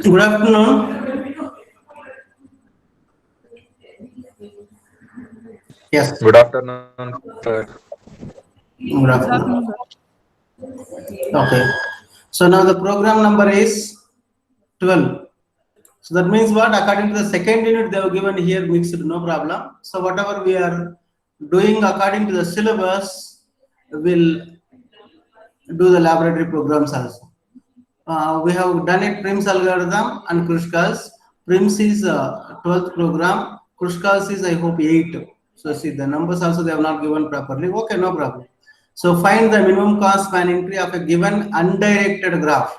Good afternoon. Yes. Good afternoon, sir. Good afternoon. Okay. So now the program number is 12. So that means what? According to the second unit, they have given here mixed, no problem. So whatever we are doing according to the syllabus, we'll do the laboratory programs also. We have done it Prim's algorithm and Kruskals. Prim's is 12th program. Kruskals is I hope 8. So see the numbers also they have not given properly. Okay, no problem. So find the minimum cost spanning tree of a given undirected graph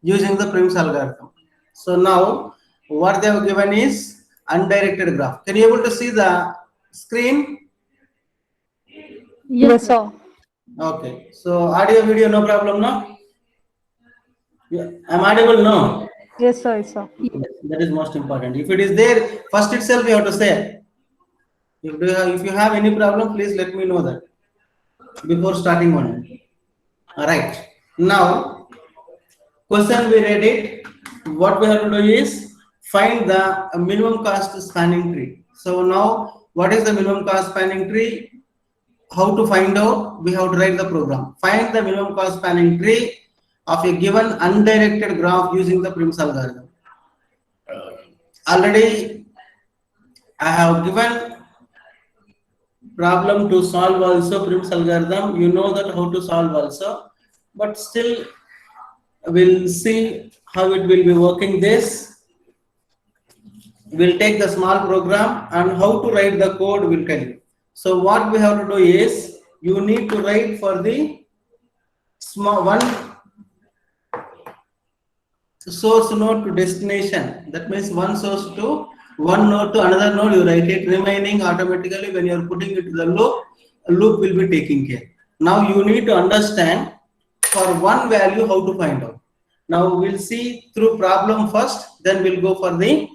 using the Prim's algorithm. So now what they have given is undirected graph. Can you able to see the screen? Yes, sir. Okay. So audio video no problem no? Yeah. I'm audible no? Yes, sir. Yes, sir. That is most important. If it is there, first itself you have to say. If you have any problem, please let me know that before starting one. All right. Now, question we read it. What we have to do is find the minimum cost spanning tree. So now, what is the minimum cost spanning tree? How to find out? We have to write the program. Find the minimum cost spanning tree of a given undirected graph using the Prim's algorithm. Already I have given problem to solve also Prim's algorithm. You know that how to solve also, but still we'll see how it will be working this. We'll take the small program and how to write the code will tell you. So what we have to do is you need to write for the small one source node to destination. That means one source to one node to another node, you write it. Remaining automatically when you are putting it to the loop, a loop will be taking care. Now you need to understand for one value, how to find out. Now we'll see through problem first, then we'll go for the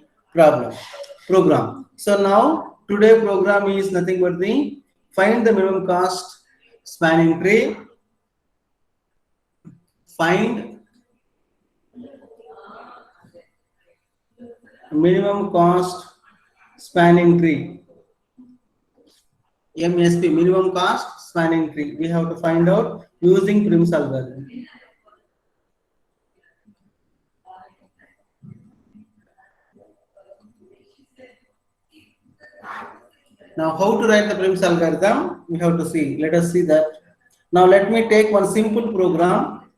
program. So now today program is nothing but the find the minimum cost spanning tree, find minimum cost spanning tree, MSP, minimum cost spanning tree. We have to find out using Prim's algorithm. Now, how to write the Prim's algorithm? We have to see. Let us see that. Now, let me take one simple program.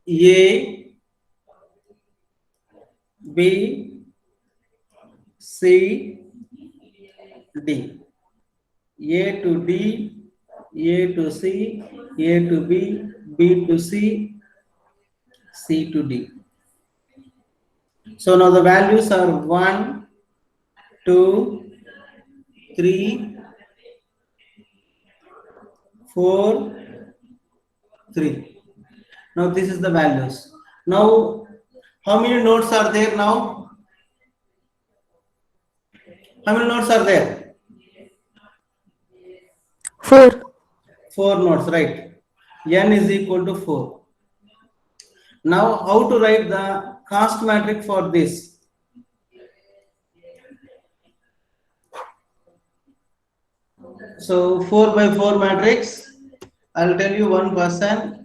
A, B, C, D. A to D, A to C, A to B, B to C, C to D. So now the values are 1, 2, 3, 4, 3. Now this is the values. Now how many nodes are there now? How many nodes are there? 4. 4 nodes, right? N is equal to 4. Now how to write the cost matrix for this? So 4 by 4 matrix. I'll tell you 1%.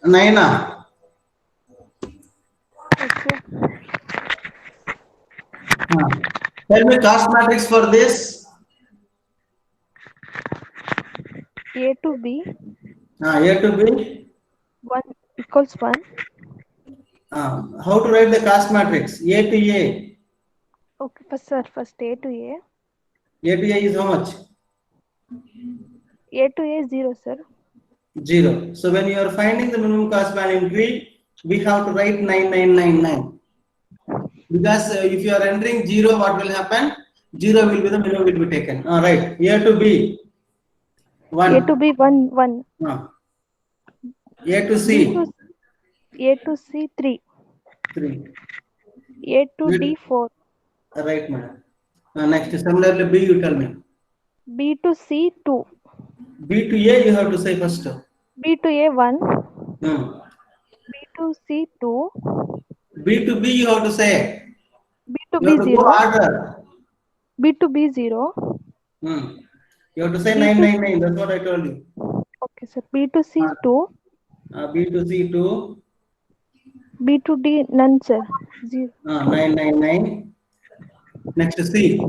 Naina. Okay. Tell me cost matrix for this. A to B. A to B. 1 equals 1. How to write the cost matrix? A to A. Okay, first A to A. A to A is how much? A to A 0, sir. 0. So when you are finding the minimum cost spanning tree, we have to write 9999. Because if you are entering 0, what will happen? 0 will be the minimum will be taken. Right. A to B. 1. A to B 1 1. A to B C. to A to C 3. 3. A to D 4. Right, madam. Next, similarly, B, you tell me. B to C 2. B to A, you have to say first. B to A 1. Hmm. B to C 2. B to B, you have to say. B to You B have to go 0. order. B to B 0. You have to say B 999. That's what I told you. Okay, sir. B to C 2. B to C 2. B to D none, sir. 0. 999. Next C.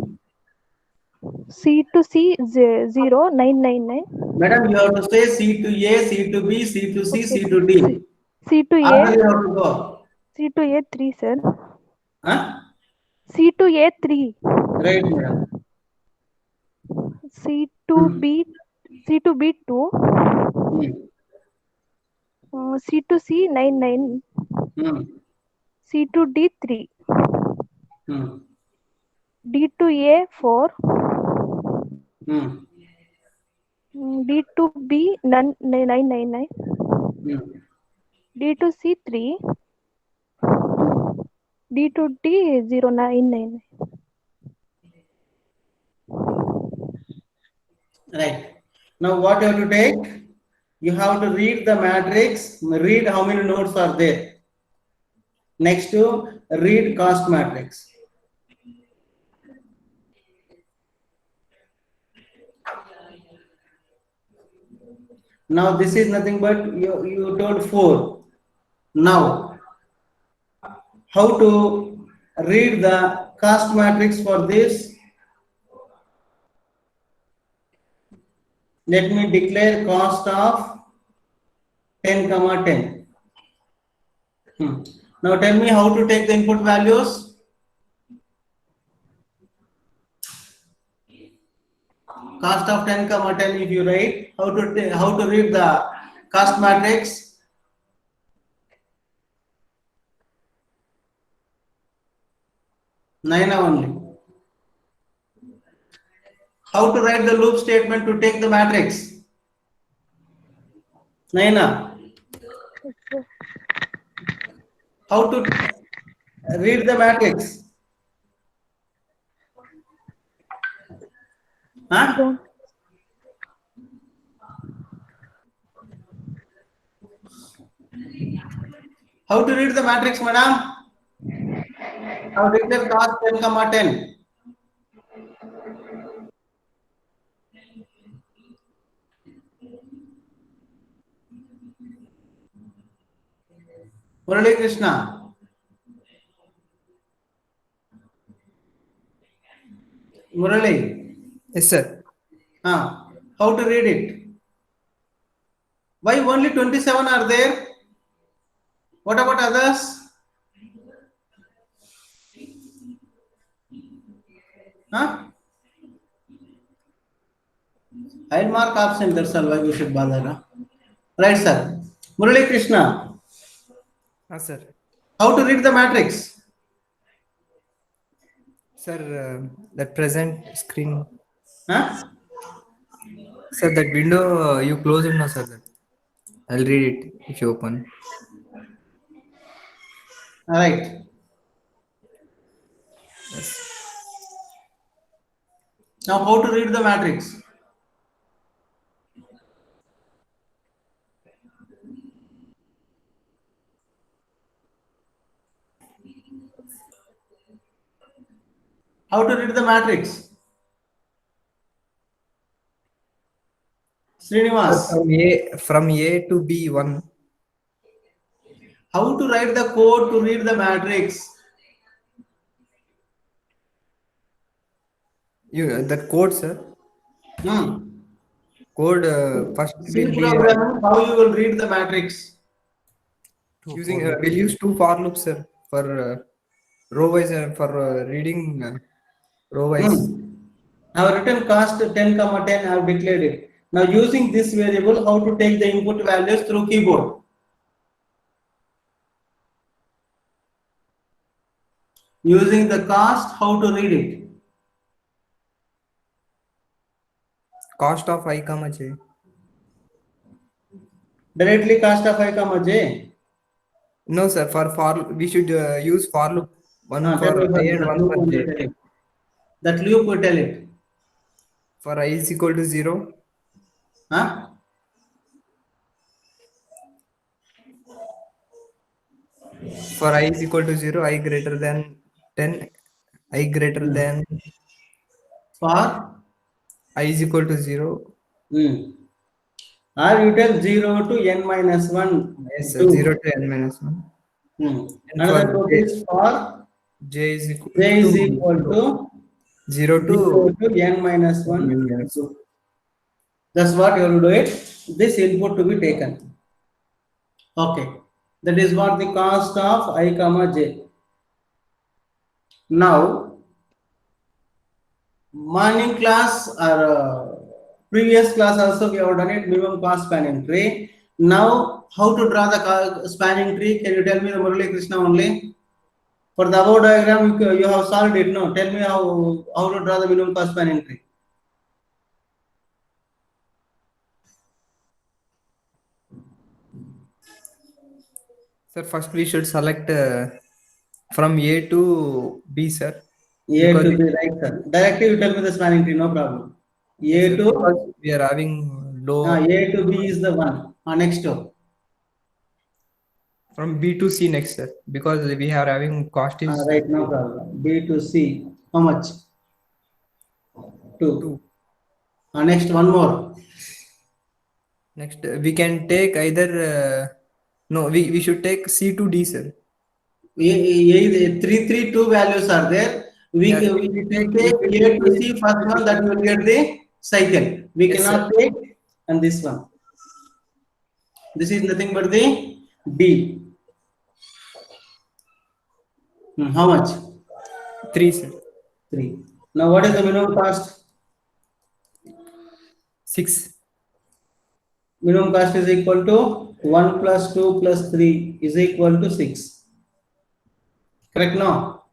C to C 0 999. Madam, you have to say C to A, C to B, C to C, Okay, C to D. C to Order A. you have to go. C to A 3, sir. Huh? C to A 3. Right, madam. C to B 2. C to C 99. C to D 3. D to A 4. D to B none 999. D to C 3. D to D 099. Right. Now what you have to take? You have to read the matrix, read how many nodes are there. Next to read cost matrix. Now this is nothing but you told 4. Now how to read the cost matrix for this? Let me declare cost of 10, 10. Now tell me how to take the input values. cost of 10 comma 10, if you write, how to read the cost matrix? Nine only. How to write the loop statement to take the matrix? Naina. Yes, sir. How to read the matrix? Huh? Don't. How to read the matrix, madam? How to read the cost 10 comma 10? Murali Krishna. Murali. Yes, sir. How to read it? Why only 27 are there? What about others? Huh? I'll mark absent, that's all. Why we should bother? Huh? Right, sir. Murali Krishna. Sir. How to read the matrix? Sir, that present screen. Huh? Sir, that window you close it now, sir. I'll read it if you open. All right. Yes. Now, how to read the matrix? How to read the matrix? Srinivas. From A to B1. How to write the code to read the matrix? That code, sir. Code first C will be programming, how you will read the matrix? using we'll use two for loops, sir, for row wise and for reading row wise. I have written cost 10 comma 10, I have declared it. Now using this variable, how to take the input values through keyboard? Using the cost, how to read it? Cost of I comma j. Directly cost of I comma j. No, sir. For we should use for loop. One for I and one for j. That loop will tell it. For I is equal to 0. Huh? For I is equal to 0, I greater than 10, I greater than. For I is equal to 0. Or you tell 0 to n minus 1. Yes, sir. 0 to n minus 1. Another code is for j is equal to 0 to n minus 1. That's what you will do it. This input to be taken. Okay. That is what the cost of I comma j. Now, morning class or previous class also we have done it, minimum cost spanning tree. Now, how to draw the spanning tree? Can you tell me, the Murali Krishna only? For the above diagram, you have solved it. No, tell me how to draw the minimum cost spanning tree. Sir, first we should select from A to B, sir. A to B, right, sir. Directly you tell me the spanning tree, no problem. A to because we are having low. A to B is the one. Next to. From B to C next, sir. Because we are having cost is. Right, no problem. B to C. How much? 2. Next, one more. Next, we can take either. No, we should take C to D, sir. 3, 2 values are there. We take A to C first one, that will get the cycle. We cannot take and this one. This is nothing but the D. How much? 3, sir. 3. Now what is the minimum cost? 6. Minimum cost is equal to 1 plus 2 plus 3 is equal to 6. Correct now?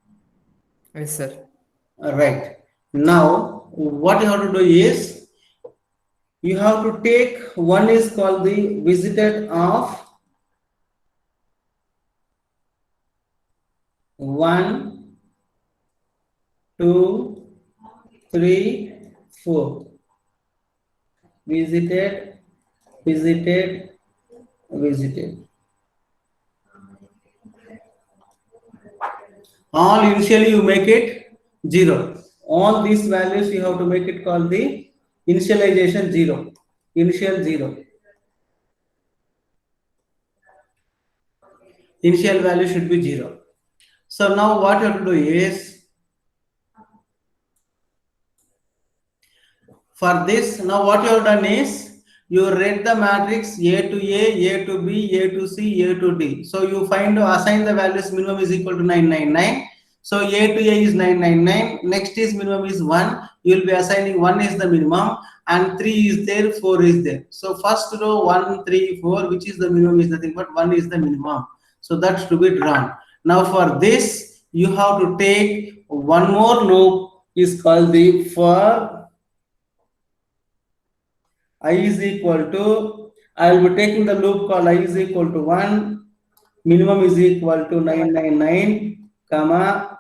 Yes, sir. Right. Now, what you have to do is, you have to take, one is called the visited of 1, 2, 3, 4. Visited, visited, visited. All initially you make it 0. All these values you have to make it called the initialization 0. Initial 0. Initial value should be 0. So now what you have to do is, for this, now what you have done is, you read the matrix A to A to B, A to C, A to D. So you assign the values minimum is equal to 999. So A to A is 999. Next is minimum is 1. You will be assigning 1 is the minimum and 3 is there, 4 is there. So first row 1, 3, 4, which is the minimum is nothing but 1 is the minimum. So that's to be drawn. Now for this, you have to take one more loop is called the for I is equal to, I will be taking the loop called I is equal to 1, minimum is equal to 999, comma,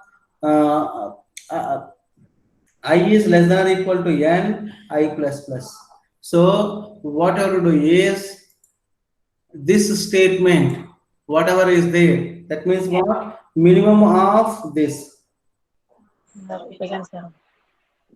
I is less than or equal to n, I plus plus. So what I have to do is, this statement, whatever is there, that means what? Minimum of this.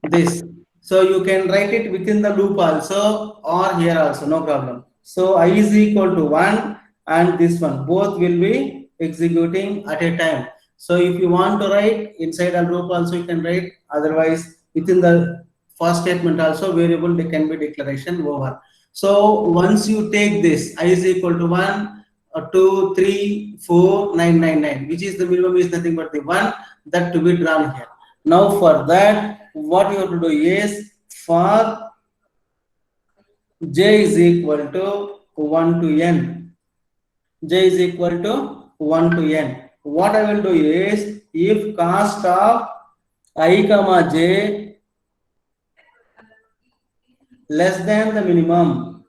This. So you can write it within the loop also or here also, no problem. So I is equal to 1 and this one, both will be executing at a time. So if you want to write inside a loop also you can write, otherwise within the first statement also variable they can be declaration over. So once you take this, I is equal to 1, 2, 3, 4, 999, which is the minimum is nothing but the 1, that to be drawn here. Now for that, what you have to do is, for j is equal to 1 to n. J is equal to 1 to n. What I will do is, if cost of I comma j less than the minimum,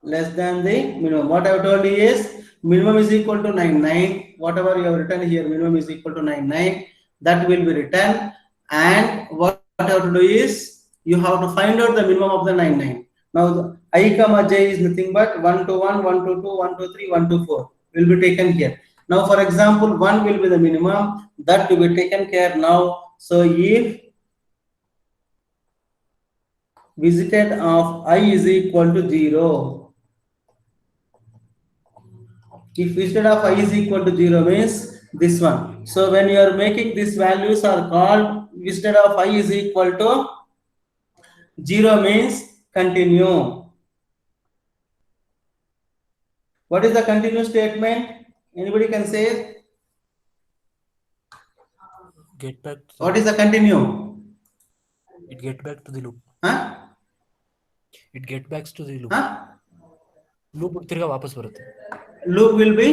less than the minimum, what I have told you is, minimum is equal to 99. Whatever you have written here, minimum is equal to 99. That will be written, and what you have to do is, you have to find out the minimum of the 99. Now the I comma j is nothing but 1 to 1, 1 to 2, 1 to 3, 1 to 4 will be taken here. Now for example, 1 will be the minimum, that to be taken care now. So if visited of I is equal to 0, if visited of I is equal to 0 means this one. So when you are making these values are called visited of I is equal to 0 means continue. What is the continue statement? Anybody can say it? Get back. What is the continue? It get back to the loop. Huh? It get back to the loop. Huh? Loop ತಿರ್ಗಾ ವಾಪಸ್ ಬರುತ್ತೆ. Loop will be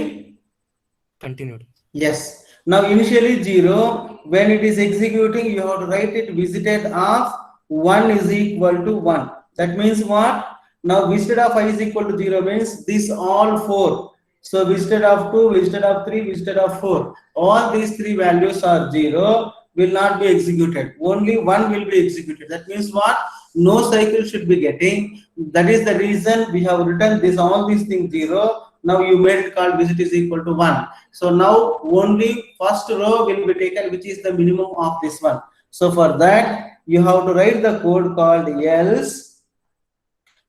Continued. yes. Now initially 0. When it is executing, you have to write it visited of 1 is equal to 1. That means what? Now visited of I is equal to 0 means this all 4. So visited of 2, visited of 3, visited of 4. All these 3 values are 0, will not be executed. Only 1 will be executed. That means what? No cycle should be getting. That is the reason we have written this, all these things 0. Now you made it called visit is equal to 1. So now only first row will be taken, which is the minimum of this one. So for that, you have to write the code called else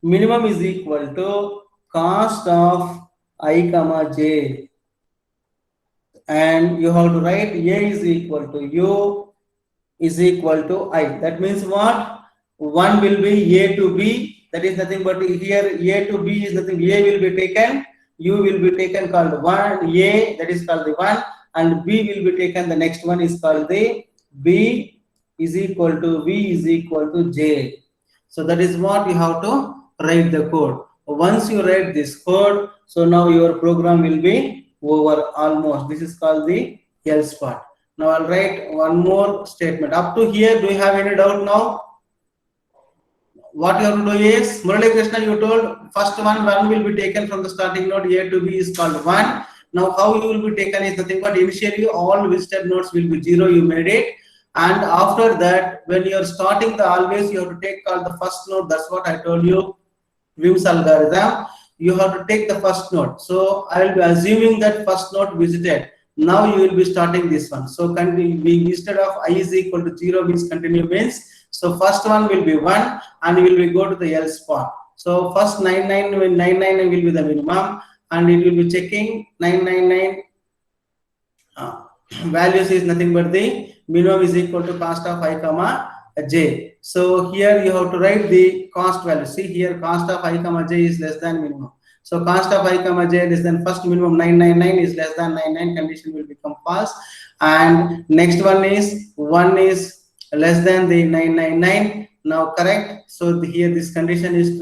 minimum is equal to cost of I comma j, and you have to write a is equal to u is equal to I. That means what? 1 will be a to b, that is nothing but here a to b is nothing, a will be taken, u will be taken called 1, a that is called the 1, and b will be taken, the next one is called the b is equal to v is equal to j. So that is what you have to write the code. Once you write this code, so now your program will be over almost. This is called the else part. Now I'll write one more statement. Up to here, do you have any doubt now? What you have to do is, Murali Krishna, you told first one will be taken from the starting node A to B is called 1. Now how you will be taken is nothing but initially all visited nodes will be 0, you made it. And after that, when you are starting the always, you have to take called the first node. That's what I told you, Vim's algorithm. You have to take the first node. So I will be assuming that first node visited. Now you will be starting this one. So we instead of I is equal to 0 means continue means. So first one will be 1 and we will go to the else part. So first 999 will be the minimum and it will be checking 999 values is nothing but the minimum is equal to cost of I comma j. So here you have to write the cost value. See here cost of I comma j is less than minimum. So cost of I comma j is then first minimum 999 is less than 99 condition will become false, and next one is 1 is less than the 999 now correct. So here this condition is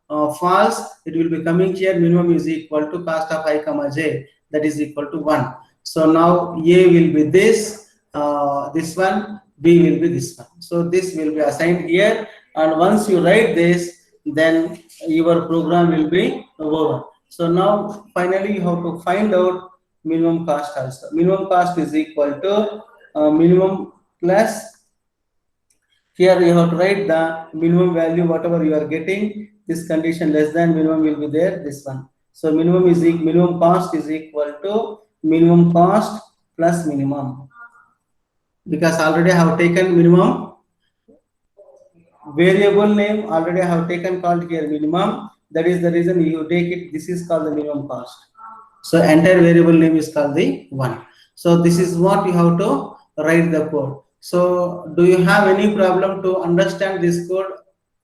false. It will be coming here minimum is equal to cost of I comma j, that is equal to 1. So now A will be this one, B will be this one. So this will be assigned here, and once you write this, then your program will be over. So now finally you have to find out minimum cost also. Minimum cost is equal to minimum plus, here you have to write the minimum value whatever you are getting, this condition less than minimum will be there, this one. So minimum cost is equal to minimum cost plus minimum, because already I have taken minimum variable name, already I have taken called here minimum. That is the reason you take it. This is called the minimum cost. So entire variable name is called the 1. So this is what you have to write the code. So do you have any problem to understand this code?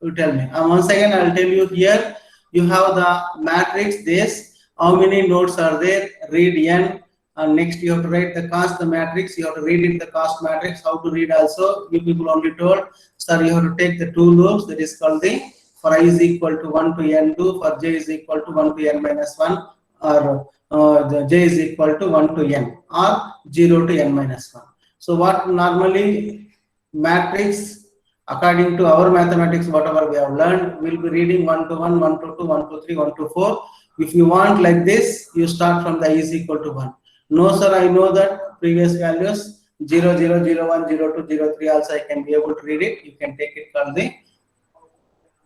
You tell me. Once again, I'll tell you here. You have the matrix. This how many nodes are there? Read n. And next you have to write the cost, the matrix. You have to read it, the cost matrix. How to read also? You people only told. Sir, you have to take the 2 loops. That is called the for I is equal to 1 to n2, for j is equal to 1 to n minus 1, or the j is equal to 1 to n, or 0 to n minus 1. So what normally matrix according to our mathematics, whatever we have learned, we'll be reading 1 to 1, 1 to 2, 1 to 3, 1 to 4. If you want like this, you start from the I is equal to 1. No, sir, I know that previous values 0, 0, 0, 1, 0, 2, 0, 3 also I can be able to read it. You can take it from the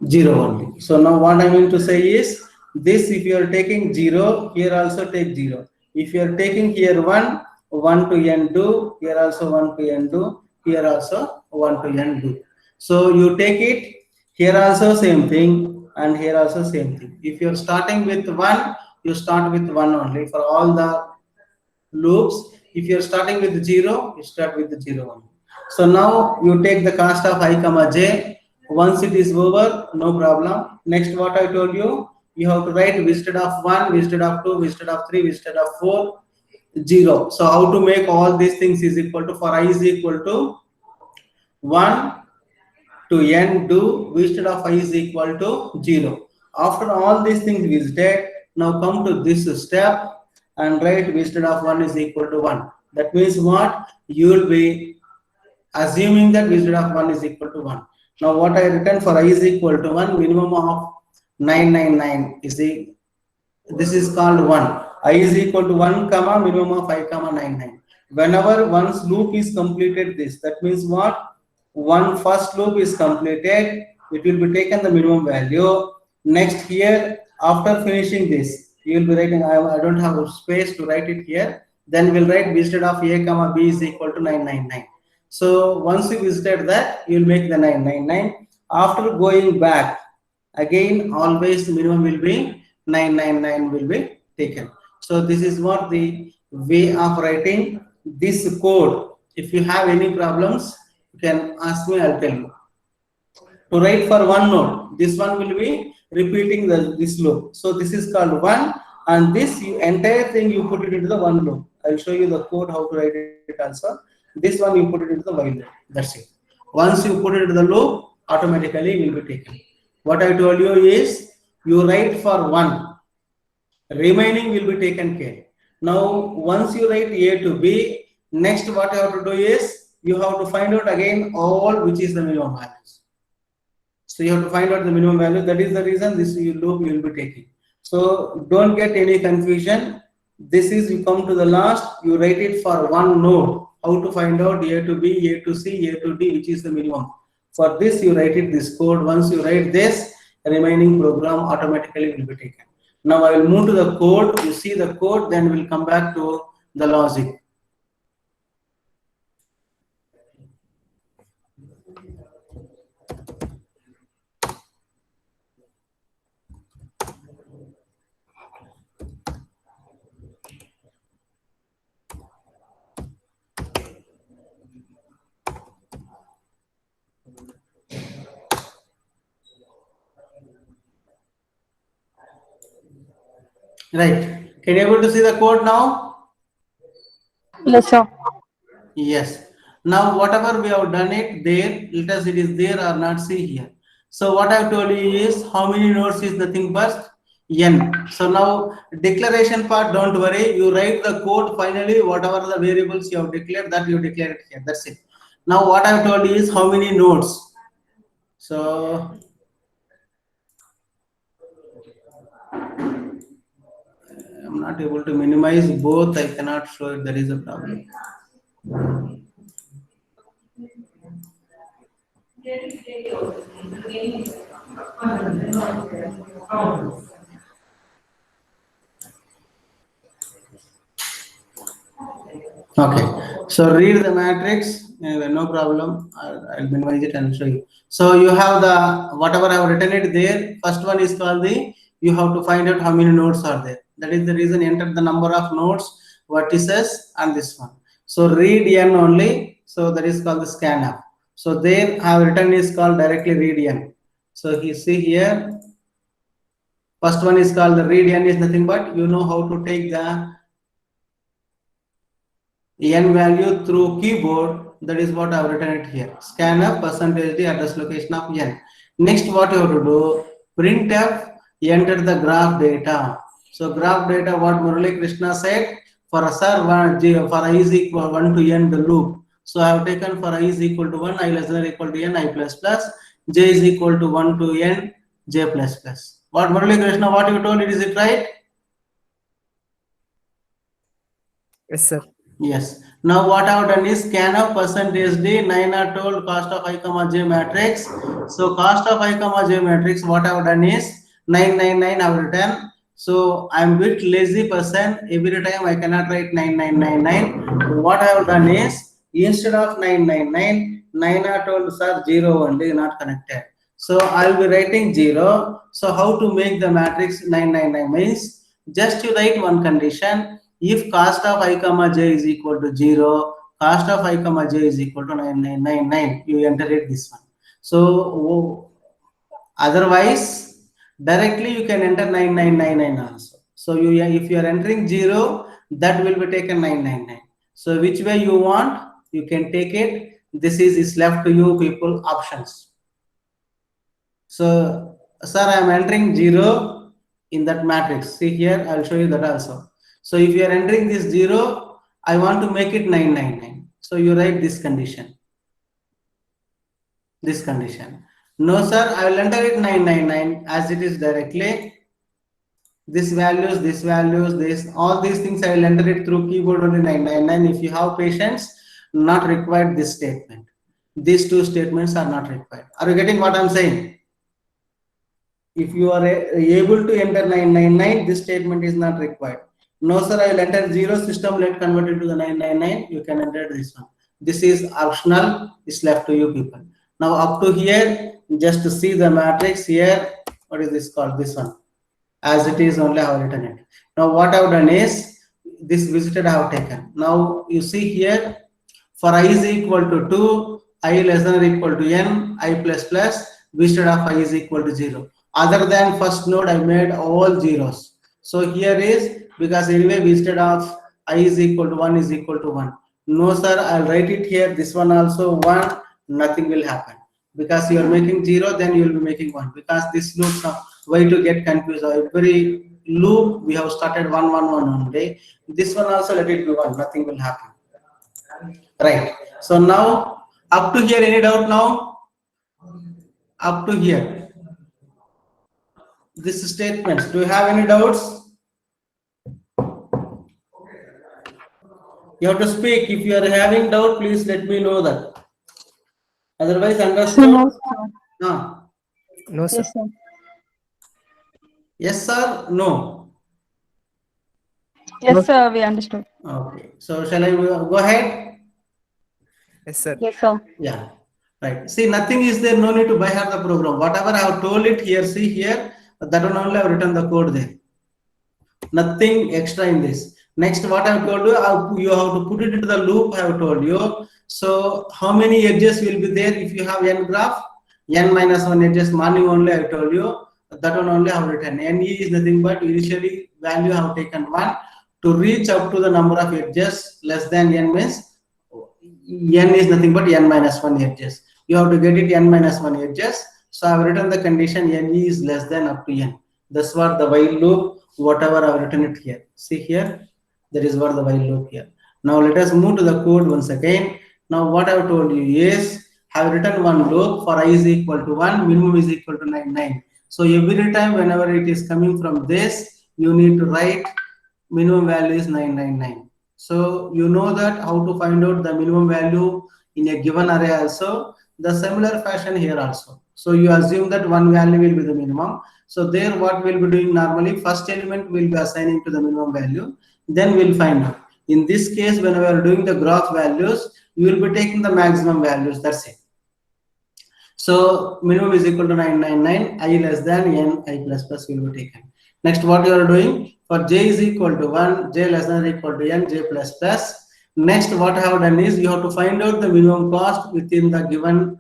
0 only. So now what I mean to say is this, if you are taking 0, here also take 0. If you are taking here 1, 1 to n2, here also 1 to n2, here also 1 to n2. So you take it, here also same thing, and here also same thing. If you are starting with 1, you start with 1 only for all the loops. If you are starting with 0, you start with the 0 only. So now you take the cost of I comma j. Once it is over, no problem. Next, what I told you, you have to write visited of 1, visited of 2, visited of 3, visited of 4, 0. So how to make all these things is equal to, for I is equal to 1 to n do visited of I is equal to 0. After all these things visited, now come to this step and write visited of 1 is equal to 1. That means what? You will be assuming that visited of 1 is equal to 1. Now what I written for I is equal to 1, minimum of 999 is the, this is called 1. I is equal to 1 comma minimum of I comma 99. Whenever one's loop is completed this, that means what? One first loop is completed, it will be taken the minimum value. Next here, after finishing this, you will be writing, I don't have a space to write it here. Then we'll write visited of a comma b is equal to 999. So once you visited that, you will make the 999. After going back, again, always the minimum will be 999 will be taken. So this is what the way of writing this code. If you have any problems, you can ask me, I'll tell you. To write for one node, this one will be repeating this loop. So this is called 1, and this entire thing you put it into the one loop. I'll show you the code how to write it also. This one you put it into the while loop. That's it. Once you put it into the loop, automatically it will be taken. What I told you is you write for 1, remaining will be taken care. Now, once you write A to B, next what you have to do is you have to find out again all which is the minimum values. So you have to find out the minimum value. That is the reason this loop you will be taking. So don't get any confusion. This is, you come to the last, you write it for 1 node. How to find out A to B, A to C, A to D, which is the minimum. For this, you write it this code. Once you write this, remaining program automatically will be taken. Now I will move to the code. You see the code, then we'll come back to the logic. Right. Can you able to see the code now? Yes, sir. Yes. Now whatever we have done it there, let us it is there or not, see here. So what I have told you is how many nodes is nothing but n. So now declaration part, don't worry, you write the code finally, whatever the variables you have declared, that you declare it here. That's it. Now what I have told you is how many nodes. So I'm not able to minimize both. I cannot show it. There is a problem. Okay, so read the matrix. No problem. I'll minimize it and show you. So you have the whatever I have written it there. First one is called the, you have to find out how many nodes are there. That is the reason, enter the number of nodes, vertices, and this one. So read n only. So that is called the scanf. So there I have written is called directly read n. So you see here, first one is called the read n is nothing but you know how to take the n value through keyboard. That is what I have written it here. Scanf percentage the address location of n. Next, what you have to do, printf, enter the graph data. So graph data, what Murali Krishna said, for a sir for I is equal 1 to n the loop. So I have taken for I is equal to 1, I less than or equal to n, I plus plus, j is equal to 1 to n, j plus plus. What Murali Krishna, what you told, is it right? Yes, sir. Yes. Now what I have done is scanf percentage d 9 are told cost of I comma j matrix. So cost of I comma j matrix, what I have done is 999 I have written. So I am bit lazy person. Every time I cannot write 9999. What I have done is instead of 999, 9 are told sir 0 only, not connected. So I will be writing 0. So how to make the matrix 999 means just you write one condition. If cost of I comma j is equal to 0, cost of I comma j is equal to 9999, you enter it this one. So otherwise directly you can enter 9999 also. So you, if you are entering 0, that will be taken 999. So which way you want, you can take it. This is left to you people, options. So sir, I am entering 0 in that matrix. See here, I will show you that also. So if you are entering this 0, I want to make it 999. So you write this condition. This condition. No sir, I will enter it 999 as it is directly. This values, this, all these things I will enter it through keyboard only 999. If you have patience, not required this statement. These two statements are not required. Are you getting what I am saying? If you are able to enter 999, this statement is not required. No sir, I will enter 0, system let convert it to the 999. You can enter this one. This is optional. It's left to you people. Now up to here, just to see the matrix here. What is this called? This one. As it is only I have written it. Now what I have done is this visited I have taken. Now you see here, for I is equal to 2, I less than or equal to n, I plus plus, visited of I is equal to 0. Other than first node, I made all zeros. So here is, because anyway visited of I is equal to 1 is equal to 1. No sir, I'll write it here. This one also 1, nothing will happen. Because you are making 0, then you will be making 1. Because this loops are way to get confused. Every loop we have started 1 1 1 only. This one also let it be 1. Nothing will happen. Right. So now up to here, any doubt now? Up to here. This statements. Do you have any doubts? You have to speak. If you are having doubt, please let me know that. Otherwise, understood? No, sir. No. No, sir. Yes, sir. Yes or no? Yes, sir. We understood. Okay. So shall I go ahead? Yes, sir. Yes, sir. Yeah. Right. See, nothing is there. No need to buy heart the program. Whatever I have told it here, see here, that one only I have written the code there. Nothing extra in this. Next, what I have told you, you have to put it into the loop. I have told you. So, how many edges will be there if you have n graph? N minus 1 edges. Morning only I have told you. That one only I have written. Ne is nothing but initially value I have taken 1 to reach up to the number of edges less than n means n is nothing but n minus 1 edges. You have to get it n minus 1 edges. So I have written the condition n is less than up to n. That's what the while loop, whatever I have written it here. See here, that is what the while loop here. Now let us move to the code once again. Now what I have told you is, I have written one loop for I is equal to 1, minimum is equal to 9. So every time whenever it is coming from this, you need to write minimum value is 999. So you know that how to find out the minimum value in a given array also. The similar fashion here also. So you assume that one value will be the minimum. So there what we'll be doing normally, first element will be assigning to the minimum value. Then we'll find out. In this case, when we are doing the graph values, you will be taking the maximum values. That's it. So minimum is equal to 999. I less than n, I plus plus will be taken. Next, what you are doing? For j is equal to 1, j less than or equal to n, j plus plus. Next, what I have done is you have to find out the minimum cost within the given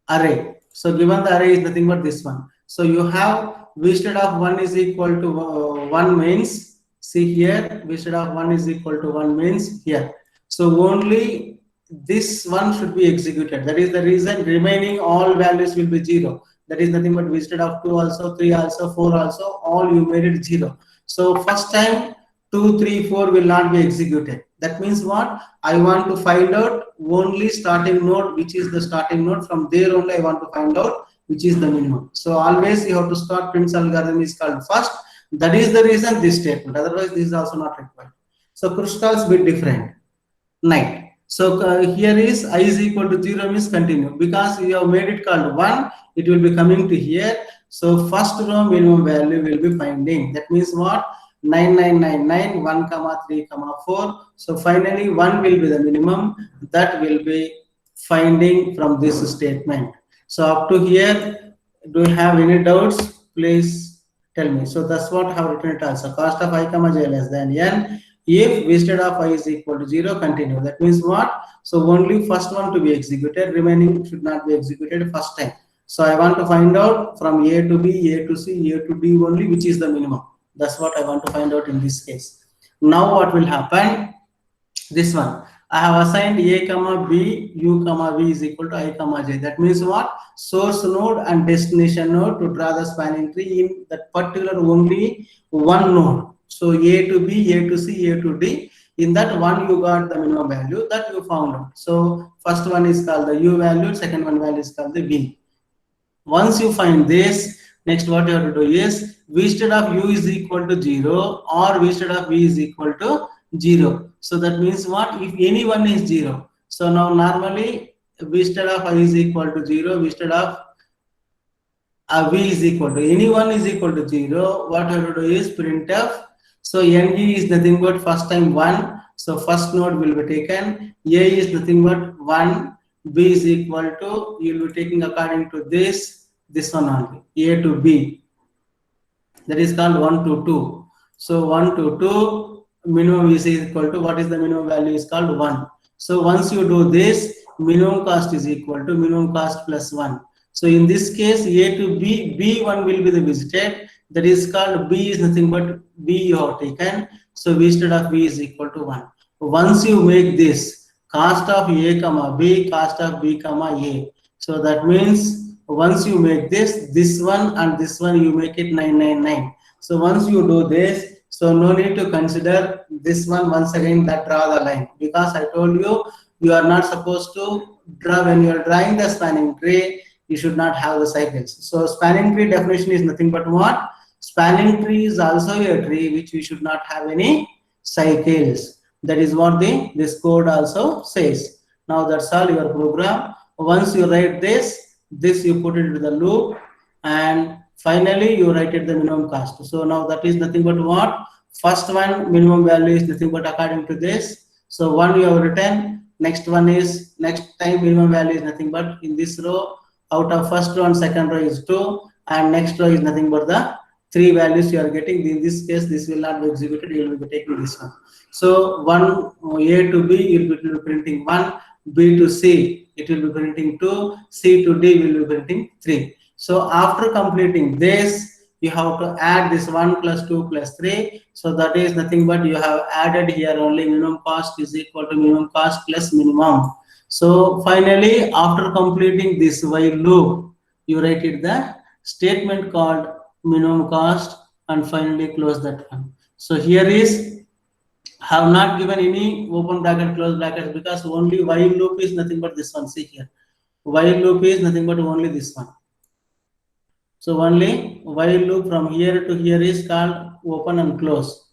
array. So given the array is nothing but this one. So you have visited of 1 is equal to 1 means, see here, visited of 1 is equal to 1 means here. So only this one should be executed. That is the reason remaining all values will be 0. That is nothing but visited of 2 also, 3 also, 4 also, all you made it 0. So first time 2, 3, 4 will not be executed. That means what? I want to find out only starting node, which is the starting node. From there only I want to find out which is the minimum. So always you have to start Prim's algorithm is called first. That is the reason this statement. Otherwise this is also not required. So Kruskal's bit different. Night. So here is I is equal to 0 means continue. Because you have made it called 1, it will be coming to here. So first row minimum value will be finding. That means what? 9999 1 comma 3 comma 4. So finally 1 will be the minimum that will be finding from this statement. So up to here, do you have any doubts? Please tell me. So that's what I have written it also. Cost of I comma j less than n. If visited of I is equal to 0, continue. That means what? So only first one to be executed, remaining should not be executed first time. So I want to find out from A to B, A to C, A to D only, which is the minimum. That's what I want to find out in this case. Now what will happen? This one. I have assigned A comma B, U comma V is equal to I comma J. That means what? Source node and destination node to draw the spanning tree in that particular only one node. So A to B, A to C, A to D. In that one you got the minimum value that you found out. So first one is called the U value, second one value is called the V. Once you find this, next what you have to do is visited of U is equal to 0 or visited of V is equal to 0. So that means what? If any one is 0. So now normally visited of I is equal to 0, visited of V is equal to any one is equal to 0. What you have to do is printf. So NG is nothing but first time 1. So first node will be taken. A is nothing but 1. B is equal to, you will be taking according to this one only. A to B. That is called 1 to 2. So 1 to 2 minimum is equal to, what is the minimum value is called 1. So once you do this, minimum cost is equal to minimum cost plus 1. So in this case, A to B, B1 will be the visited. That is called B is nothing but B you have taken. So visited of B is equal to 1. Once you make this, cost of A comma B, cost of B comma A. So that means once you make this one and this one, you make it 999. So once you do this, so no need to consider this one once again, that draw the line, because I told you, you are not supposed to draw. When you are drawing the spanning tree, you should not have the cycles. So spanning tree definition is nothing but what? Spanning tree is also a tree which we should not have any cycles. That is what this code also says. Now that's all your program. Once you write this you put it into the loop, and finally you write it the minimum cost. So now that is nothing but what? First one, minimum value is nothing but according to this. So one you have written, next one is, next time minimum value is nothing but in this row, out of first row and second row is 2, and next row is nothing but the 3 values you are getting. In this case, this will not be executed, you will be taking this one. So 1 A to B, you will be printing 1, B to C, it will be printing 2, C to D will be printing 3. So after completing this, you have to add this 1 plus 2 plus 3. So that is nothing but you have added here only minimum cost is equal to minimum cost plus minimum. So finally, after completing this while loop, you write it the statement called minimum cost, and finally close that one. So here is, have not given any open bracket close brackets, because only while loop is nothing but this one. See here, while loop is nothing but only this one. So only while loop from here to here is called open and close.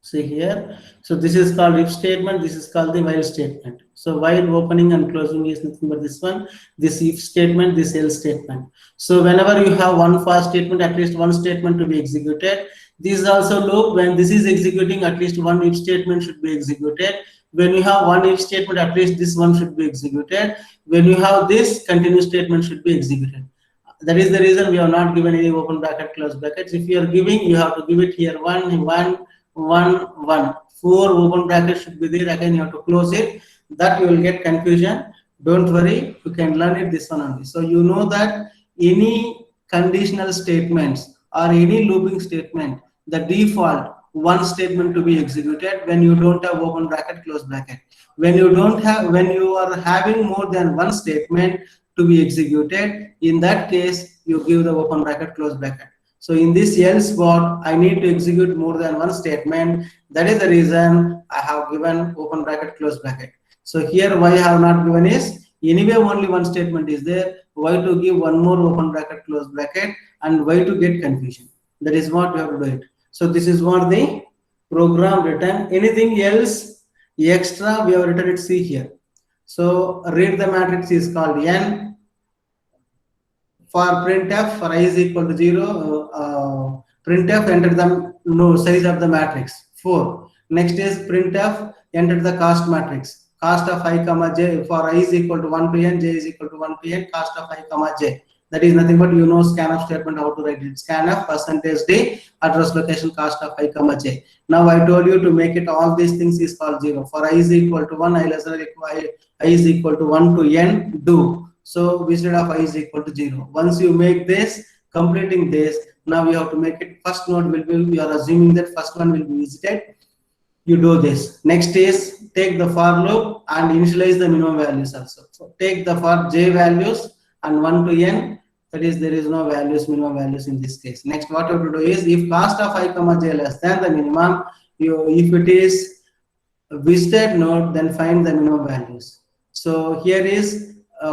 See here, so this is called if statement, this is called the while statement. So while opening and closing is nothing but this one, this if statement, this else statement. So whenever you have one for statement, at least one statement to be executed. This is also loop. When this is executing, at least one if statement should be executed. When you have one if statement, at least this one should be executed. When you have this, continuous statement should be executed. That is the reason we have not given any open bracket, close brackets. If you are giving, you have to give it here 1, 1, 1, 1. 4 open brackets should be there. Again, you have to close it. That you will get confusion. Don't worry, you can learn it this one only. So you know that any conditional statements or any looping statement, the default one statement to be executed when you don't have open bracket, close bracket. When you are having more than one statement to be executed, in that case you give the open bracket, close bracket. So in this else spot, I need to execute more than one statement. That is the reason I have given open bracket, close bracket. So here why I have not given is, anyway only one statement is there. Why to give one more open bracket, close bracket, and why to get confusion? That is what you have to do it. So this is what the program written. Anything else extra we have written it, see here. So read the matrix is called n. For printf, for I is equal to 0, printf enter the size of the matrix 4. Next is printf enter the cost matrix, cost of I comma j. For I is equal to 1 to n, j is equal to 1 to n, cost of I comma j. That is nothing but scanf statement how to write it. Scanf percentage d address location cost of I comma j. Now I told you to make it all these things is called 0. For I is equal to 1, I is equal to 1 to n, do. So instead of I is equal to 0. Once you make this, completing this, now you have to make it first node will be, we are assuming that first one will be visited. You do this. Next is take the for loop and initialize the minimum values also. So take the for j values and 1 to n, that is there is no values, minimum values in this case. Next what you have to do is, if cost of I comma j less than the minimum, if it is visited node, then find the minimum values. So here is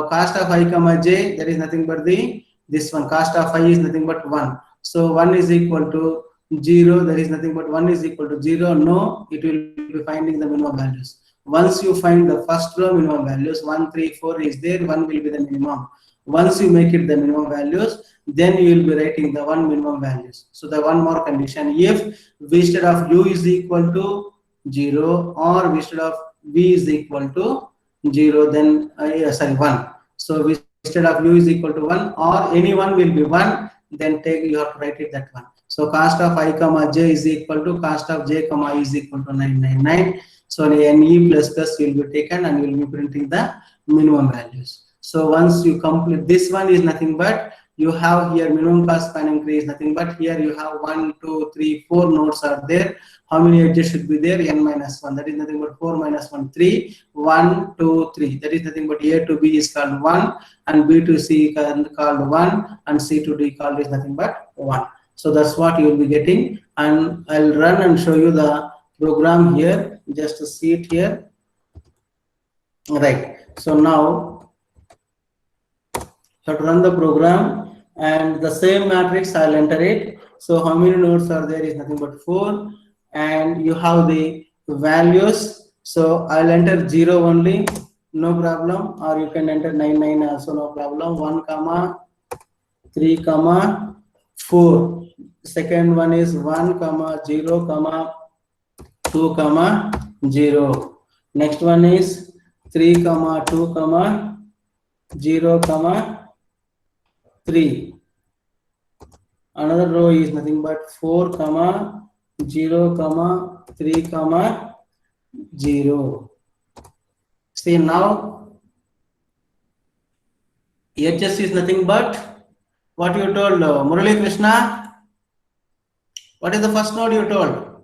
cost of I comma j, that is nothing but this one, cost of I is nothing but 1. So 1 is equal to 0, that is nothing but 1 is equal to 0, no, it will be finding the minimum values. Once you find the first row minimum values, 1, 3, 4 is there, 1 will be the minimum. Once you make it the minimum values, then you will be writing the one minimum values. So the one more condition, if v instead of u is equal to 0 or v instead of v is equal to 0, then 1. So v instead of u is equal to 1 or any one will be 1, then you have to write it that one. So cost of I comma j is equal to cost of j comma I is equal to 999. So ne plus plus will be taken and will be printing the minimum values. So once you complete this one is nothing but you have here minimum cost spanning tree is nothing but here you have 1, 2, 3, 4 nodes are there. How many edges should be there? N minus 1. That is nothing but 4 minus 1, 3. 1, 2, 3. That is nothing but A to B is called 1 and B to C called 1 and C to D called is nothing but 1. So that's what you will be getting, and I'll run and show you the program here. Just to see it here. Right. So now you have to run the program and the same matrix I'll enter it. So how many nodes are there is nothing but 4, and you have the values. So I'll enter 0 only, no problem, or you can enter 9, 9 also, no problem. 1, comma 3, comma 4. Second one is 1, comma 0, comma 2, comma 0. Next one is 3, comma 2, comma 0, comma 3. Another row is nothing but 4, comma 0, comma 3, comma 0. See now, HS is nothing but what you told, Murali Krishna. What is the first node you told?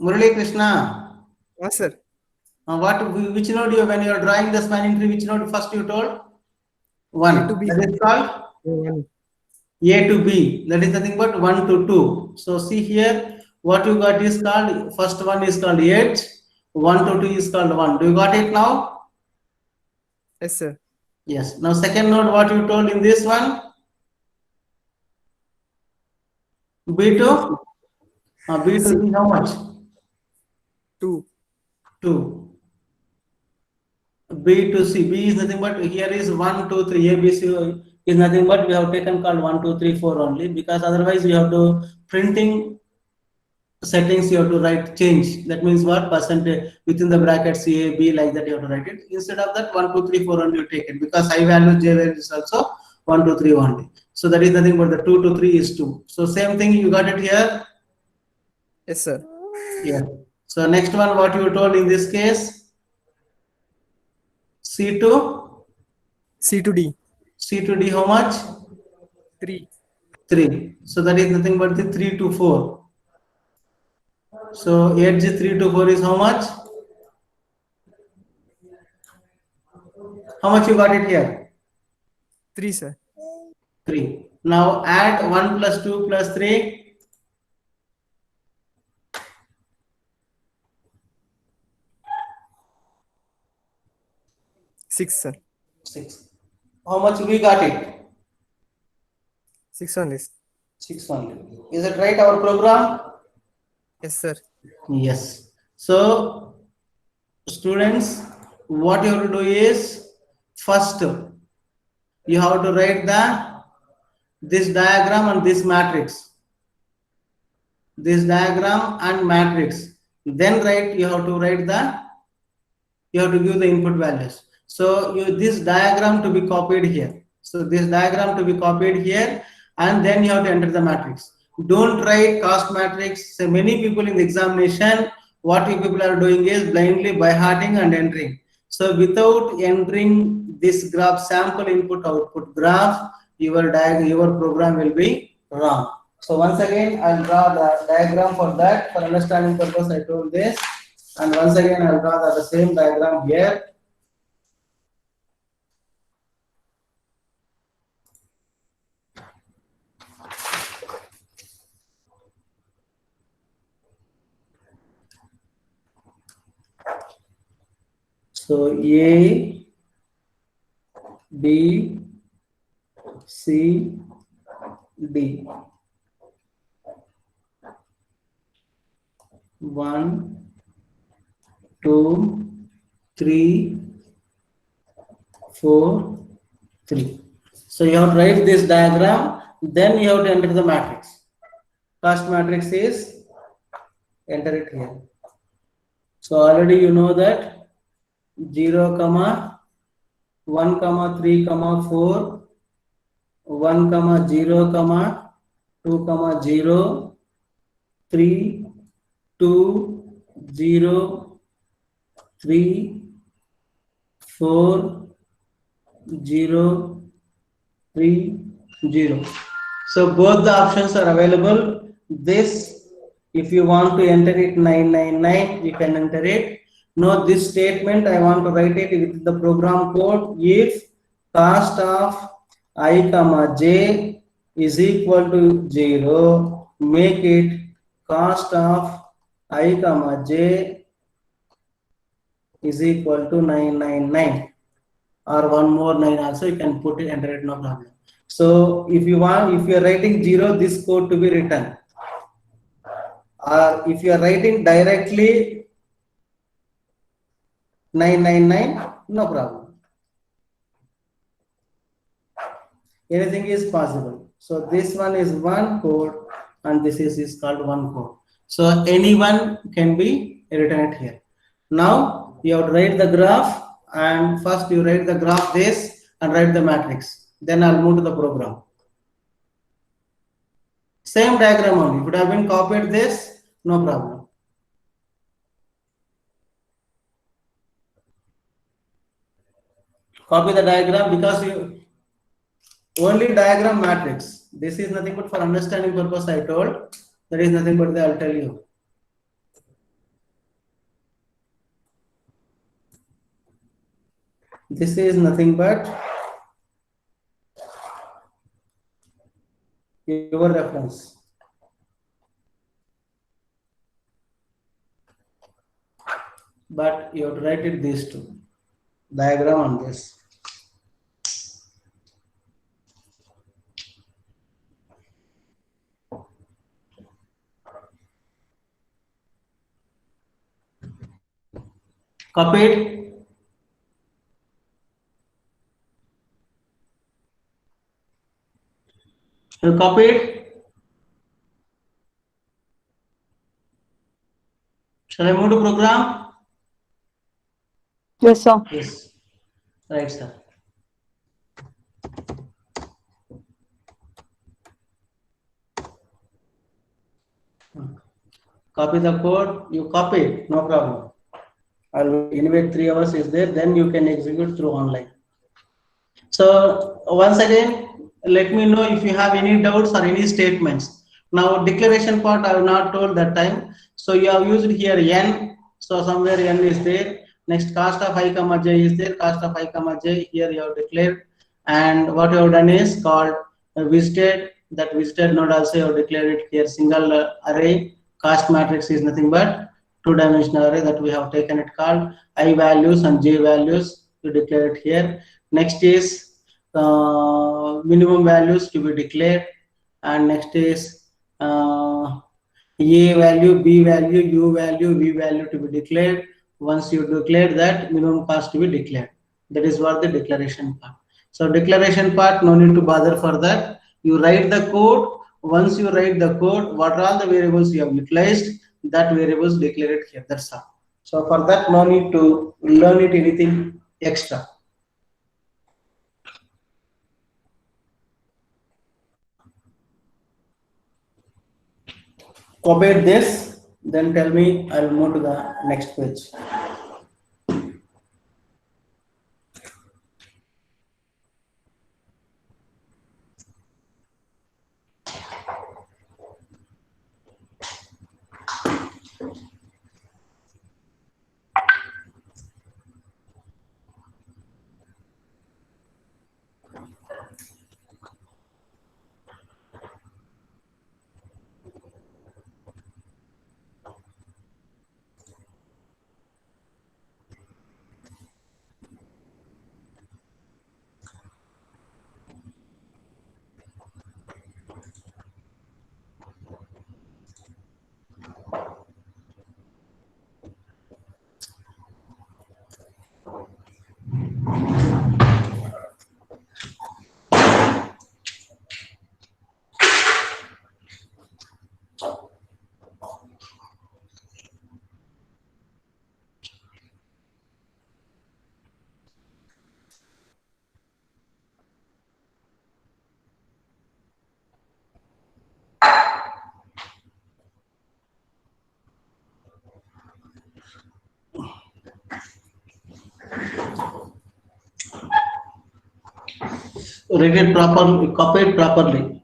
Murali Krishna. Yes, sir. Which node you, when you are drawing the spanning tree, which node first you told? 1. A to B. That is called 1. A to B. That is nothing but 1 to 2. So see here, what you got is called, first one is called edge, 1 to 2 is called 1. Do you got it now? Yes, sir. Yes. Now second node, what you told in this one? B to? B to C, how much? 2. 2. B to C. B is nothing but here is 1, 2, 3. A, B, C is nothing but we have taken called 1, 2, 3, 4 only, because otherwise you have to printing settings you have to write change. That means what? Percentage within the bracket C, A, B, like that you have to write it. Instead of that 1, 2, 3, 4 only you take it, because I value, J value is also 1, 2, 3 only. So that is nothing but the 2 to 3 is 2. So same thing you got it here. Yes, sir. Yeah. So next one, what you told in this case? C to? C to D. C to D, how much? 3. 3. So that is nothing but the 3 to 4. So edge 3 to 4 is how much? How much you got it here? 3, sir. 3. Now add 1 plus 2 plus 3. 6, sir. 6. How much we got it? 6 only. 6 only. Is it right, our program? Yes, sir. Yes. So students, what you have to do is, first you have to write this diagram and this matrix. This diagram and matrix. Then you have to write you have to give the input values. So this diagram to be copied here. So this diagram to be copied here, and then you have to enter the matrix. Don't write cost matrix. So many people in the examination, what you people are doing is blindly by hearting and entering. So without entering this graph, sample input output graph, your program will be wrong. So once again, I'll draw the diagram for that. For understanding purpose, I told this. And once again, I'll draw the same diagram here. So A, B, C, D. 1, 2, 3, 4, 3. So you have to write this diagram, then you have to enter the matrix. Cost matrix is, enter it here. So already you know that 0, 1, 3, 4, 1, 0, 2, 0, 3, 2, 0, 3, 4, 0, 3, 0. So both the options are available. This, if you want to enter it 999, you can enter it. Note this statement, I want to write it with the program code. If cost of I comma j is equal to 0, make it cost of I comma j is equal to 999, or one more 9 also you can put it, enter it, no problem. So if you want, if you are writing 0, this code to be written, or if you are writing directly 999, no problem. Anything is possible. So this one is one code and this is called one code. So anyone can be written it here. Now you have to write the graph, and first you write the graph this and write the matrix. Then I'll move to the program. Same diagram only. If it have been copied this, no problem. Copy the diagram, because you only diagram matrix. This is nothing but for understanding purpose I told. There is nothing but I'll tell you. This is nothing but your reference. But you have to write it these two. Diagram on this. Copied. You copied. Shall I move to program? Yes, sir. Yes. Right, sir. Copy the code. You copy it. No problem. I'll anyway 3 hours is there. Then you can execute through online. So once again, let me know if you have any doubts or any statements. Now declaration part I have not told that time. So you have used here n. So somewhere n is there. Next cost of I comma j is there. Cost of I comma j here you have declared. And what you have done is called visited. That visited node also you have declared it here. Single array. Cost matrix is nothing but two-dimensional array that we have taken it called I values and j values. You declare it here. Next is minimum values to be declared, and next is A value, B value, U value, V value to be declared. Once you declare that, minimum cost to be declared. That is what the declaration part. So declaration part, no need to bother for that. You write the code. Once you write the code, what are all the variables you have utilized, that variables declared here. That's all. So for that, no need to learn it anything extra. Copy this, then tell me, I will move to the next page. Read it properly, copy it properly.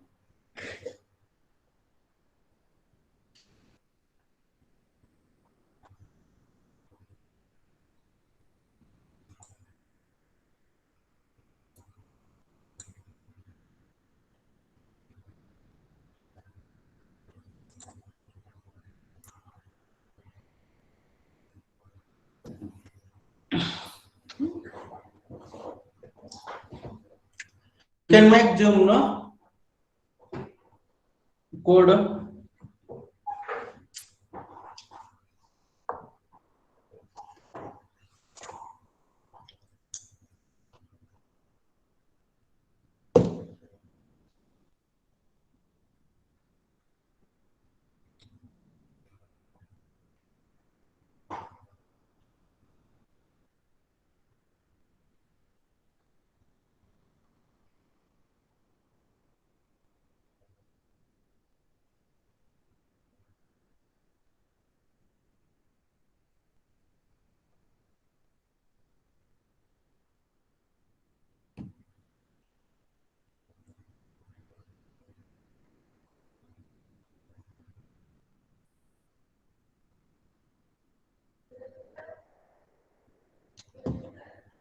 You can make Zoom, no? Code.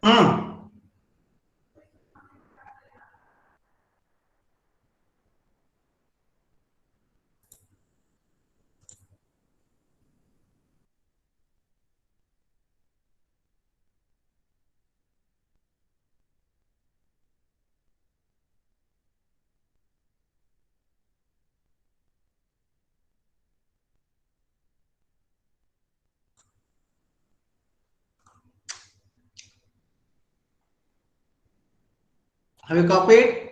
Hmm. Have you copied?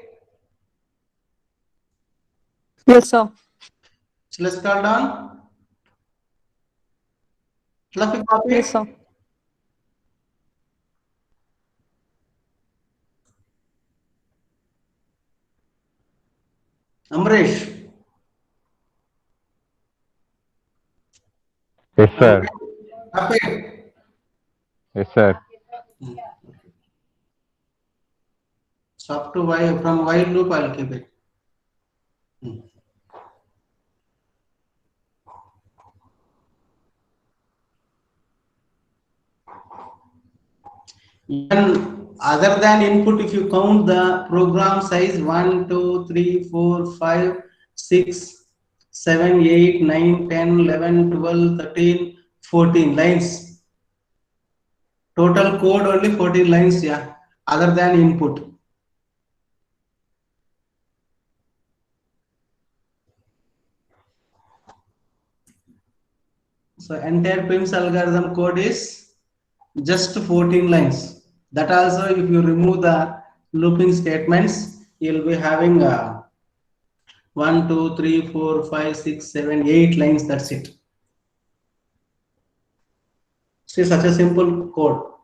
Yes, sir. So let's scroll down. Have you copied? Yes, sir. Amrish. Yes, sir. Copied. Yes, sir. So up to while from while loop I'll keep it. Even other than input, if you count the program size 1, 2, 3, 4, 5, 6, 7, 8, 9, 10, 11, 12, 13, 14 lines. Total code only 14 lines, yeah, other than input. So entire PIMS algorithm code is just 14 lines. That also, if you remove the looping statements, you'll be having 1, 2, 3, 4, 5, 6, 7, 8 lines. That's it. See, such a simple code.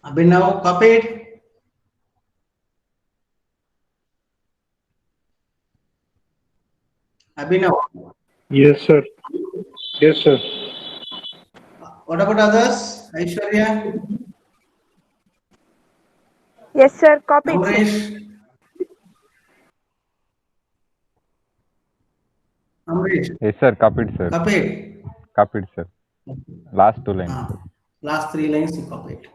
Abhinav, copied? Abhinav. Yes, sir. Yes, sir. What about others? Aishwarya? Yes, sir. Copied, sir. Amrish? Amrish? Yes, sir. Copied, sir. Copied? Copied, sir. Last 2 lines. Ah, last 3 lines you copied.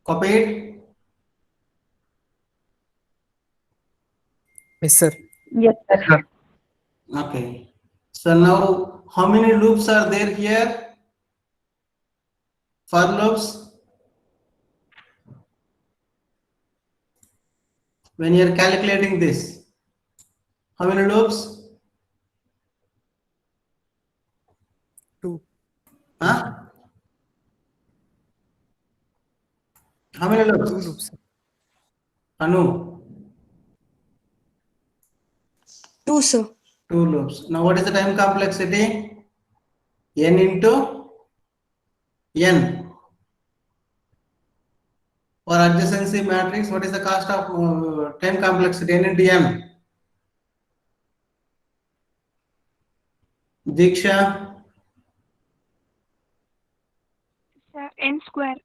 Copied? Yes, sir. Yes, sir. Okay. So now, how many loops are there here? For loops? When you are calculating this, how many loops? 2. Huh? How many 2 loops? loops. Anu? 2, sir. 2 loops. Now what is the time complexity? N into N. For adjacency matrix, what is the cost of time complexity? N into M. Diksha? N square.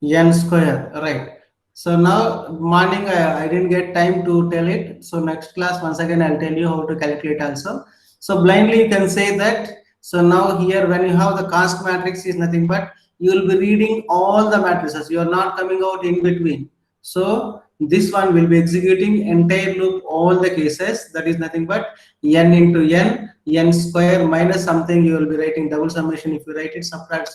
N square, right. So now morning I didn't get time to tell it. So next class once again I'll tell you how to calculate also. So blindly you can say that. So now here when you have the const matrix is nothing but you will be reading all the matrices. You are not coming out in between. So this one will be executing entire loop all the cases. That is nothing but N into N square minus something. You will be writing double summation. If you write it, subtract,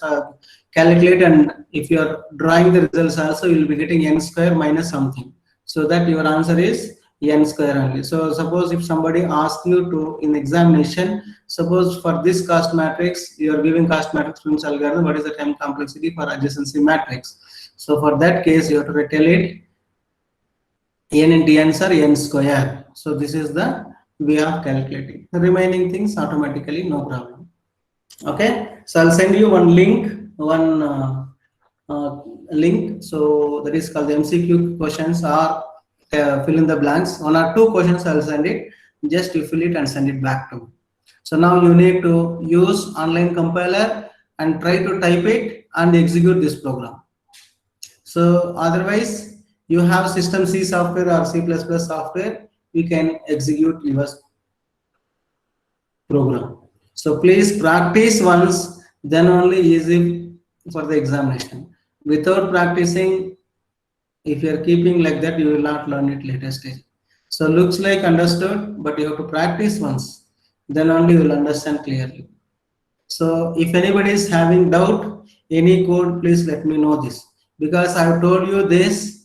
calculate, and if you are drawing the results also you will be getting N square minus something, so that your answer is N square only. So suppose if somebody asks you to in examination, suppose for this cost matrix you are giving cost matrix Prim's algorithm, what is the time complexity for adjacency matrix? So for that case you have to tell it N into N are N square. So this is the way of calculating. The remaining things automatically, no problem. Okay, so I'll send you one link, link. So that is called the MCQ questions, or fill in the blanks. 1 or 2 questions I'll send it. Just you fill it and send it back to me. So now you need to use online compiler and try to type it and execute this program. So otherwise you have system C software or C++ software, you can execute your program. So please practice once, then only easy for the examination. Without practicing, if you are keeping like that, you will not learn it later stage. So looks like understood, but you have to practice once, then only you will understand clearly. So if anybody is having doubt, any code, please let me know this, because I have told you this,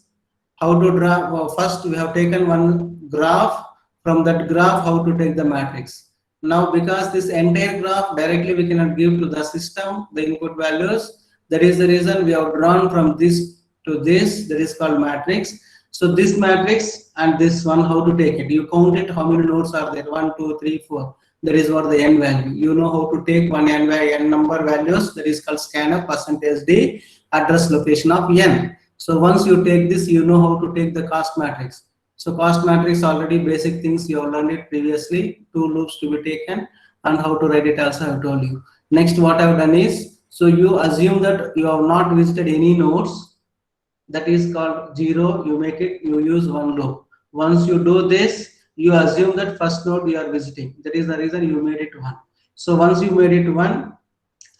how to draw. Well, first we have taken one graph, from that graph how to take the matrix. Now because this entire graph directly we cannot give to the system the input values, that is the reason we have drawn from this to this, that is called matrix. So this matrix and this one, how to take it, you count it, how many nodes are there, 1 2 3 4, that is what the n value, you know how to take one n number values, that is called scanf %d address location of n. So once you take this, you know how to take the cost matrix. So cost matrix already basic things you have learned it previously, 2 loops to be taken, and how to write it also I have told you. Next what I have done is, so you assume that you have not visited any nodes, that is called 0. You make it, you use one loop. Once you do this, you assume that first node you are visiting. That is the reason you made it 1. So once you made it 1,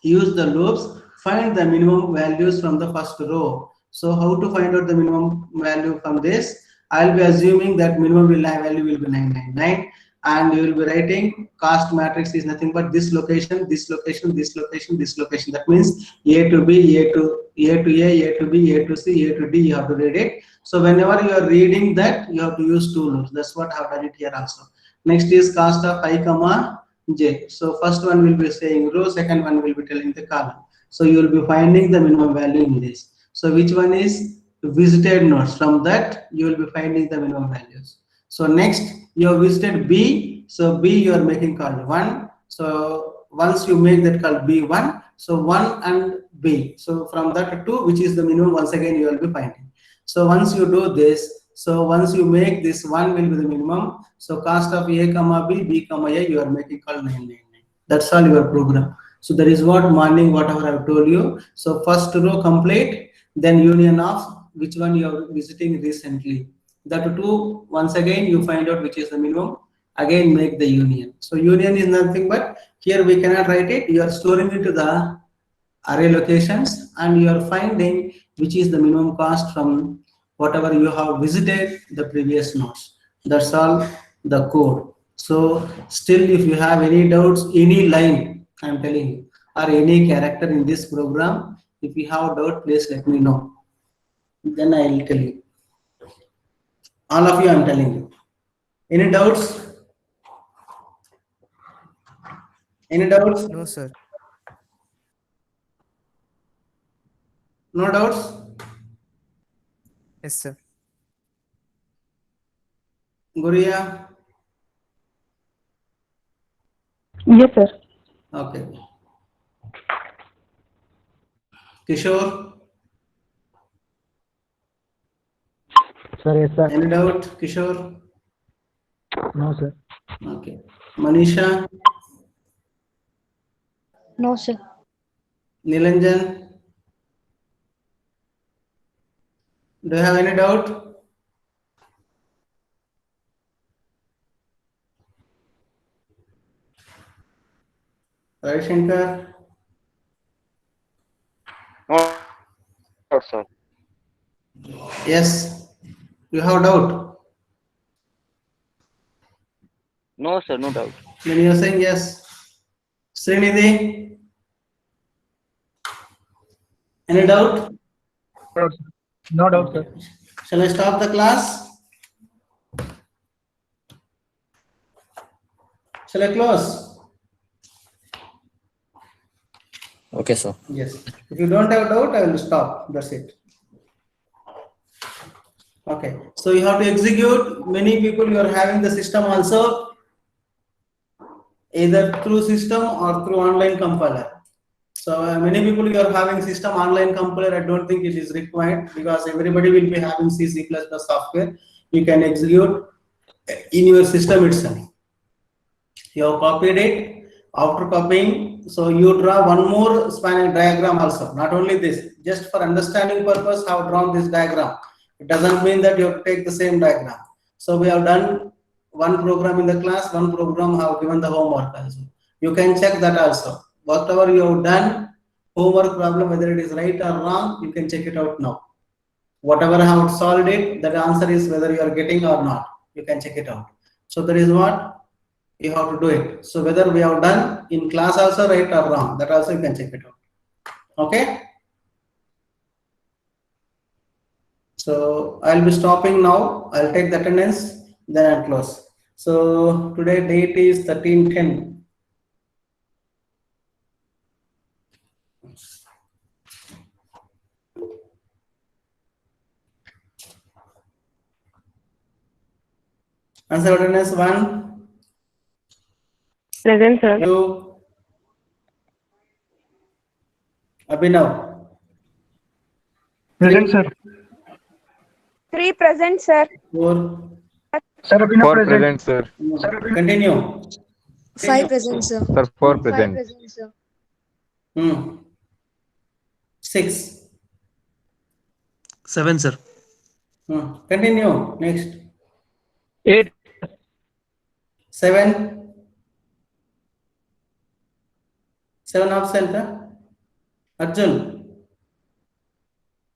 use the loops, find the minimum values from the first row. So how to find out the minimum value from this? I'll be assuming that minimum value will be 999, and you will be writing cost matrix is nothing but this location, this location, this location, this location. That means A to B, A to A, A to B, A to C, A to D. You have to read it. So whenever you are reading that, you have to use two loops. That's what I have done it here also. Next is cost of I, j. So first one will be saying row, second one will be telling the column. So you will be finding the minimum value in this. So which one is visited nodes? From that you will be finding the minimum values. So next you have visited B. So B you are making called 1. So once you make that called B1, so 1 and B. So from that 2, which is the minimum, once again you will be finding. So once you do this, so once you make this 1 will be the minimum. So cost of A, B, B, A, you are making called 999. That's all your program. So that is what morning, whatever I have told you. So first row complete, then union of which one you are visiting recently. That 2, once again you find out which is the minimum. Again make the union. So union is nothing but here we cannot write it. You are storing it to the array locations, and you are finding which is the minimum cost from whatever you have visited the previous nodes. That's all the code. So still if you have any doubts, any line I am telling you, or any character in this program, if you have doubt, please let me know. Then I will tell you. All of you I am telling you. Any doubts? Any doubts? No, sir. No doubts? Yes, sir. Guria? Yes, sir. Okay. Kishore? Sir, yes, sir. Any doubt, Kishore? No, sir. Okay. Manisha? No, sir. Nilanjan? Do you have any doubt? Right, Shankar? No, sir. Yes. You have doubt? No, sir, no doubt. Then you are saying yes. Srinidhi? Any doubt? No doubt, sir. Shall I stop the class? Shall I close? Okay, sir. Yes. If you don't have doubt, I will stop. That's it. Okay. So you have to execute. Many people you are having the system also, either through system or through online compiler. So many people you are having system online compiler. I don't think it is required because everybody will be having C++ software. You can execute in your system itself. You have copied it. After copying, so you draw one more spanning diagram also. Not only this, just for understanding purpose, I have drawn this diagram. It doesn't mean that you have to take the same diagram. So we have done one program in the class, one program have given the homework also. You can check that also. Whatever you have done, homework problem, whether it is right or wrong, you can check it out now. Whatever I have solved it, the answer is whether you are getting or not. You can check it out. So that is what you have to do it. So whether we have done in class also right or wrong, that also you can check it out. Okay. So I'll be stopping now. I'll take the attendance, then I'll close. So today date is 13/10. Answer attendance 1. Present, sir. 2. Abhinav. Present, sir. 3 present, sir. 4. Sir, Abhinav 4 present. present, sir. Continue. 5 present, sir. Sir, 4 5 present. present, sir. 6. 7, sir. Continue. Next. 8. 7. 7 absent. Huh? Arjun.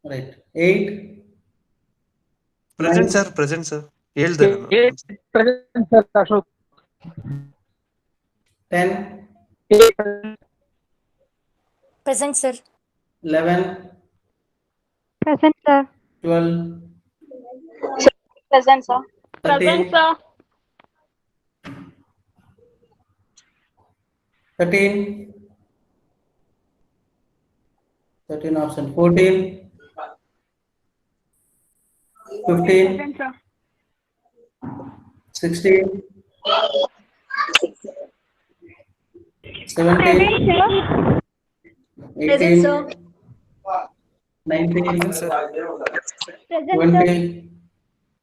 Right. 8. Present, 9. sir. Present, sir. ಹೇಳ್ದೆ 8 present, sir. Ashok. 10. 8 Present, sir. 11. Present, sir. 12. Present, sir. 13. 13. 13 absent. 14. 15. 16. 17. 18. sir. 19. Sir. 20.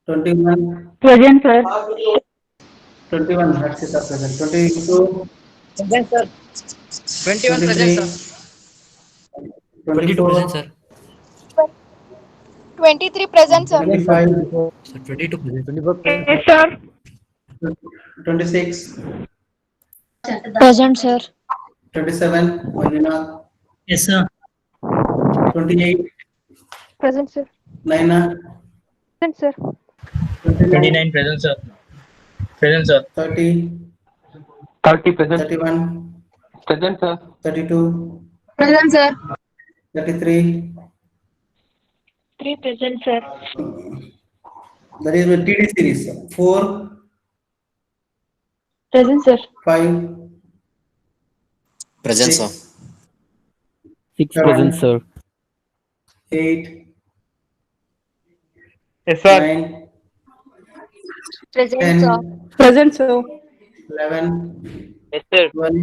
21. Present, sir. 21. That's it. Present. 22. Present, sir. 21 present, 23. sir. 22 present, 24. sir. 23 present, sir. 25. Sir, 22 present. yes, sir. 26. Present, sir. 27. Manjunath. Yes, sir. 28. Present, sir. Naina. Present, sir. 29. present, sir. Present, sir. 30. 30 present. 31. Present, sir. 32. Present, sir. 33. 3 present, sir. That is the TD series. 4. Present, sir. 5. Present, 6. sir. 6 present, sir. 8. Yes, sir. 9. Present, 10. sir. Present, sir. 11. Yes, sir. 12.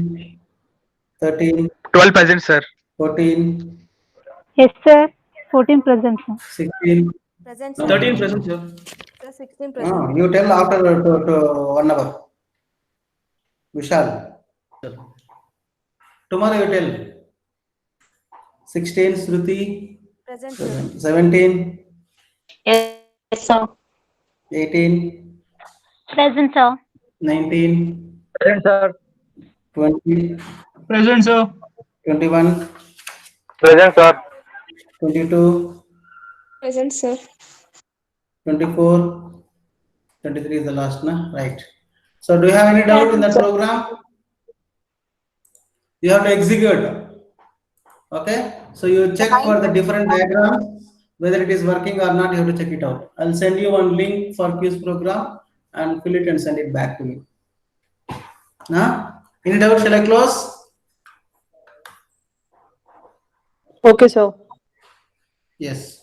13. 12 present, sir. 14. Yes, sir. 14 present, sir. 16. Present, No, 13 present, sir. Sir, 16 present. No, you tell after to 1 hour. Vishal. Tomorrow you tell. 16. Shruti. Present, sir. 17. Yes, sir. 18. Present, sir. 19. Present, sir. 20. Present, sir. 21. Present, sir. 22. Present, sir. 24. 23 is the last, na? Right. So do you have any doubt in that program? You have to execute. Okay. So you check for the different diagrams, whether it is working or not, you have to check it out. I'll send you one link for quiz program and fill it and send it back to me. Now, any doubt? Shall I close? Okay, sir. Yes.